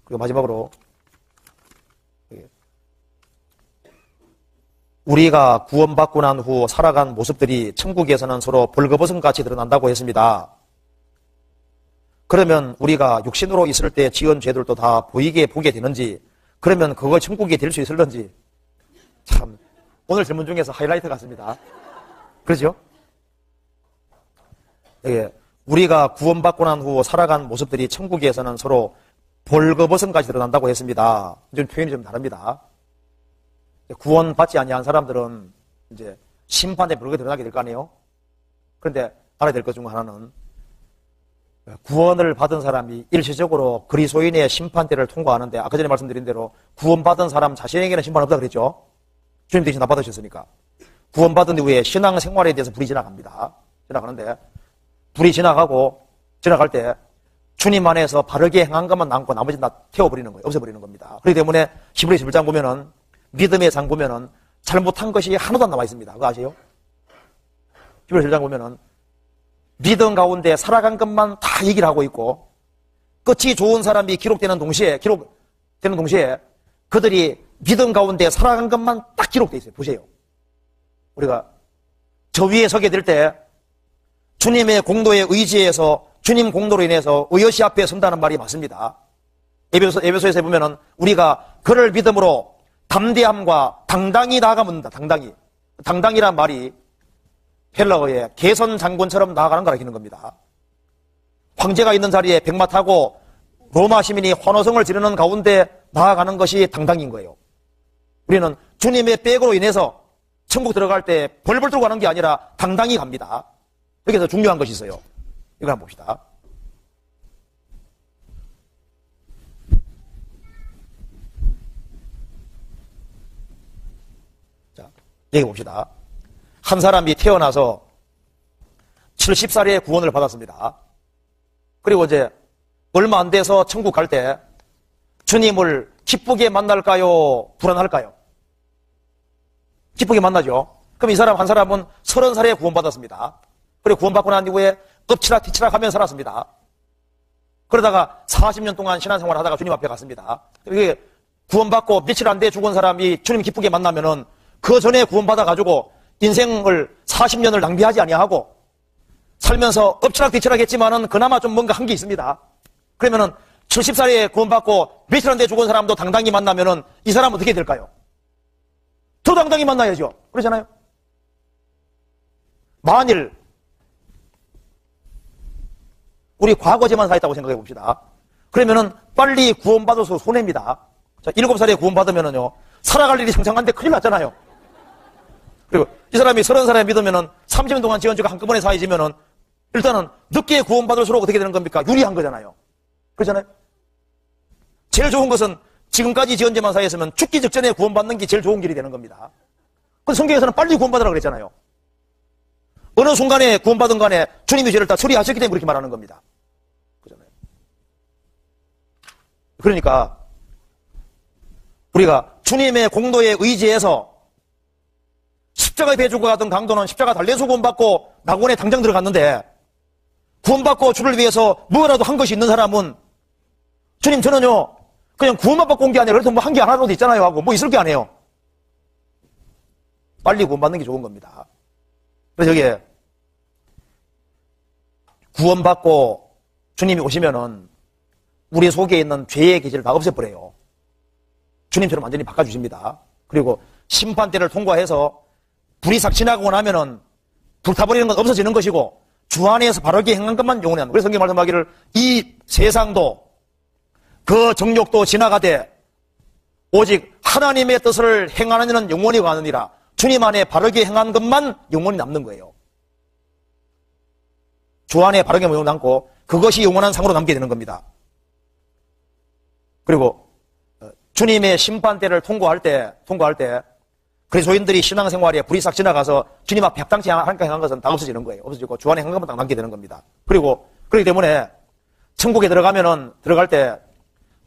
그리고 마지막으로 우리가 구원받고 난 후 살아간 모습들이 천국에서는 서로 벌거벗음같이 드러난다고 했습니다. 그러면 우리가 육신으로 있을 때 지은 죄들도 다 보이게 보게 되는지, 그러면 그거 천국이 될 수 있을런지, 참 오늘 질문 중에서 하이라이트 같습니다. 그렇죠? 예, 우리가 구원받고 난 후 살아간 모습들이 천국에서는 서로 벌거벗음까지 드러난다고 했습니다. 좀 표현이 좀 다릅니다. 구원받지 아니한 사람들은 이제 심판에 벌게 드러나게 될 거 아니에요? 그런데 알아야 될 것 중 하나는 구원을 받은 사람이 일시적으로 그리스도인의 심판대를 통과하는데, 아까 전에 말씀드린 대로 구원받은 사람 자신에게는 심판 없다 그랬죠? 주님 대신 다 받으셨으니까. 구원받은 이후에 신앙생활에 대해서 불이 지나갑니다. 지나가는데 불이 지나갈 때 주님 안에서 바르게 행한 것만 남고 나머지는 다 태워버리는 거예요. 없애버리는 겁니다. 그렇기 때문에 히브리 11장 보면은, 믿음의 장 보면은 잘못한 것이 하나도 안 나와 있습니다. 그거 아세요? 히브리 11장 보면은 믿음 가운데 살아간 것만 다 얘기를 하고 있고, 끝이 좋은 사람이 기록되는 동시에 그들이 믿음 가운데 살아간 것만 딱 기록되어 있어요. 보세요. 우리가 저 위에 서게 될 때 주님의 공도에 의지해서 주님 공도로 인해서 의여시 앞에 선다는 말이 맞습니다. 에베소에서 보면은 우리가 그를 믿음으로 담대함과 당당히 나아가면 된다. 당당이란 말이 헬라어의 개선 장군처럼 나아가는 걸 가리키는 겁니다. 황제가 있는 자리에 백마 타고 로마 시민이 환호성을 지르는 가운데 나아가는 것이 당당인 거예요. 우리는 주님의 백으로 인해서 천국 들어갈 때 벌벌 들고 가는 게 아니라 당당히 갑니다. 여기서 중요한 것이 있어요. 이거 한번 봅시다. 자, 여기 봅시다. 한 사람이 태어나서 70살에 구원을 받았습니다. 그리고 이제 얼마 안 돼서 천국 갈 때 주님을 기쁘게 만날까요? 불안할까요? 기쁘게 만나죠. 그럼 이 사람 한 사람은 30살에 구원받았습니다. 그리고 구원받고 난 이후에 엎치락뒤치락 하며 살았습니다. 그러다가 40년 동안 신앙생활 하다가 주님 앞에 갔습니다. 이게 구원받고 며칠 안 돼 죽은 사람이 주님 기쁘게 만나면은 그 전에 구원받아가지고 인생을 40년을 낭비하지 아니하고 살면서 엎치락뒤치락 했지만은 그나마 좀 뭔가 한 게 있습니다. 그러면은 70살에 구원받고 며칠 안 돼 죽은 사람도 당당히 만나면은 이 사람은 어떻게 될까요? 더 당당히 만나야죠. 그러잖아요. 만일 우리 과거제만 사했다고 생각해 봅시다. 그러면은 빨리 구원받아서 손해입니다. 자, 7살에 구원받으면은요, 살아갈 일이 상상한데 큰일 났잖아요. 그리고 이 사람이 30살에 믿으면은 30년 동안 지은 죄가 한꺼번에 사해지면은 일단은 늦게 구원받을수록 어떻게 되는 겁니까? 유리한 거잖아요. 그렇잖아요. 제일 좋은 것은 지금까지 지은 죄만 사했으면 죽기 직전에 구원받는 게 제일 좋은 길이 되는 겁니다. 근데 성경에서는 빨리 구원받으라고 그랬잖아요. 어느 순간에 구원받은 간에 주님이 죄를 다 처리하셨기 때문에 그렇게 말하는 겁니다. 그렇잖아요. 그러니까 우리가 주님의 공도에 의지해서 십자가에 배주고 가던 강도는 십자가 달려서 구원받고 낙원에 당장 들어갔는데, 구원받고 주를 위해서 뭐라도 한 것이 있는 사람은 주님 저는요 그냥 구원만 받고 온 게 아니라 그래도 뭐 한 게 안 하나도 있잖아요 하고 뭐 있을 게 아니에요. 빨리 구원받는 게 좋은 겁니다. 그래서 여기에 구원받고 주님이 오시면은 우리 속에 있는 죄의 기질을 다 없애버려요. 주님처럼 완전히 바꿔주십니다. 그리고 심판대를 통과해서 불이 싹 지나가고 나면은 불타버리는 건 없어지는 것이고 주 안에서 바르게 행한 것만 영원히 한다. 그래서 성경 말씀하기를 이 세상도 그 정욕도 지나가되 오직 하나님의 뜻을 행하는 이는 영원히 가느니라. 주님 안에 바르게 행한 것만 영원히 남는 거예요. 주 안에 바르게 남고 그것이 영원한 상으로 남게 되는 겁니다. 그리고 주님의 심판대를 통과할 때 그리스도인들이 신앙생활에 불이 싹 지나가서 주님 앞에 합당치 않게 행한 것은 다 없어지는 거예요. 없어지고 주 안에 행한 것만 딱 남게 되는 겁니다. 그리고 그렇기 때문에 천국에 들어갈 때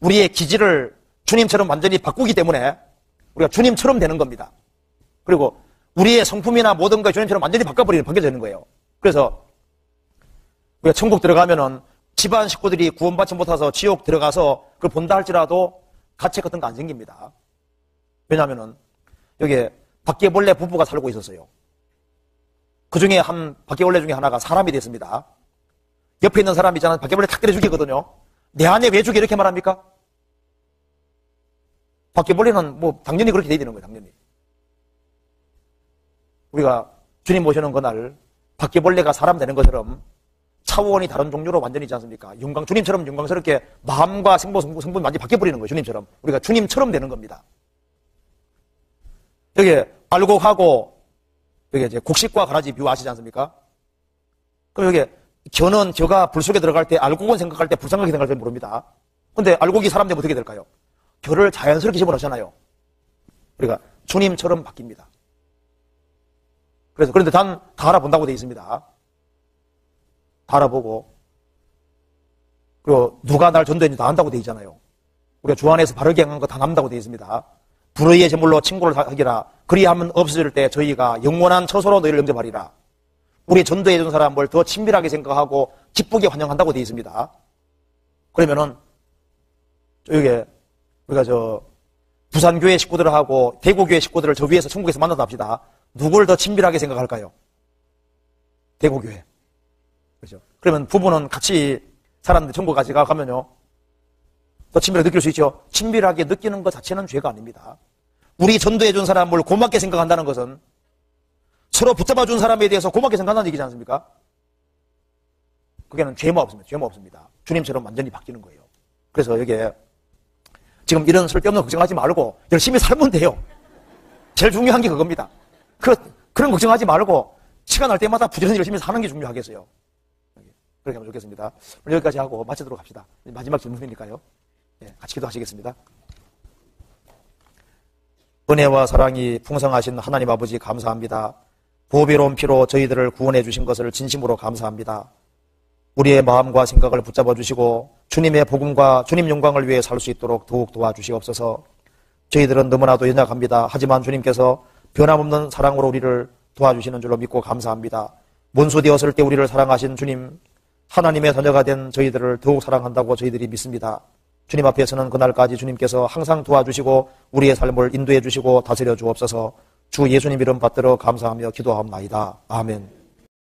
우리의 기질을 주님처럼 완전히 바꾸기 때문에 우리가 주님처럼 되는 겁니다. 그리고 우리의 성품이나 모든 걸 주님처럼 완전히 바뀌어지는 거예요. 그래서 우리가 천국 들어가면은 집안 식구들이 구원받지 못해서 지옥 들어가서 그걸 본다 할지라도 가책 같은 거 안 생깁니다. 왜냐하면은 여기에 바퀴벌레 부부가 살고 있었어요. 그 중에 한 바퀴벌레 중에 하나가 사람이 됐습니다. 옆에 있는 사람 있잖아요. 바퀴벌레 탁 때려 죽이거든요. 내 안에 왜 죽여 이렇게 말합니까? 바퀴벌레는 뭐 당연히 그렇게 돼 되는 거예요. 당연히. 우리가 주님 모시는 그날 바퀴벌레가 사람 되는 것처럼 차원이 다른 종류로 완전히지 않습니까? 주님처럼 영광스럽게 마음과 성분이 완전히 바뀌어버리는 거예요. 주님처럼. 우리가 주님처럼 되는 겁니다. 여기 알곡하고 여기 이제 곡식과 가라지 비유 아시지 않습니까? 그럼 여기 겨가 불 속에 들어갈 때 알곡은 생각할 때 불쌍하게 생각할 때 모릅니다. 근데 알곡이 사람 되면 어떻게 될까요? 겨를 자연스럽게 집어넣잖아요. 우리가 주님처럼 바뀝니다. 그런데 다 알아본다고 되어 있습니다. 다 알아보고 그리고 누가 날 전도했는지 다 안다고 되어 있잖아요. 우리가 주 안에서 바르게 행한 거 다 남다고 되어 있습니다. 불의의 제물로 친구를 하기라. 그리하면 없어질 때 저희가 영원한 처소로 너희를 영접하리라. 우리 전도해준 사람을 더 친밀하게 생각하고 기쁘게 환영한다고 되어 있습니다. 그러면은 여기 우리가 부산교회 식구들하고 대구교회 식구들을 저 위에서 천국에서 만난다 합시다. 누굴 더 친밀하게 생각할까요? 대구교회. 그렇죠. 그러면 부부는 같이 살았는데 천국 같이 가면요. 더 친밀하게 느낄 수 있죠. 친밀하게 느끼는 것 자체는 죄가 아닙니다. 우리 전도해준 사람을 고맙게 생각한다는 것은 서로 붙잡아준 사람에 대해서 고맙게 생각한다는 얘기지 않습니까? 그게는 죄가 없습니다. 주님처럼 완전히 바뀌는 거예요. 그래서 여기에 지금 이런 쓸데없는 걱정하지 말고 열심히 살면 돼요. 제일 중요한 게 그겁니다. 그런 걱정하지 말고 시간 날 때마다 부지런히 열심히 사는 게 중요하겠어요. 그렇게 하면 좋겠습니다. 오늘 여기까지 하고 마치도록 합시다. 마지막 질문이니까요. 같이 기도하시겠습니다. 은혜와 사랑이 풍성하신 하나님 아버지 감사합니다. 보배로운 피로 저희들을 구원해 주신 것을 진심으로 감사합니다. 우리의 마음과 생각을 붙잡아 주시고 주님의 복음과 주님 영광을 위해 살 수 있도록 더욱 도와주시옵소서. 저희들은 너무나도 연약합니다. 하지만 주님께서 변함없는 사랑으로 우리를 도와주시는 줄로 믿고 감사합니다. 원수 되었을 때 우리를 사랑하신 주님, 하나님의 자녀가 된 저희들을 더욱 사랑한다고 저희들이 믿습니다. 주님 앞에서는 그날까지 주님께서 항상 도와주시고 우리의 삶을 인도해 주시고 다스려 주옵소서. 주 예수님 이름 받들어 감사하며 기도하옵나이다. 아멘.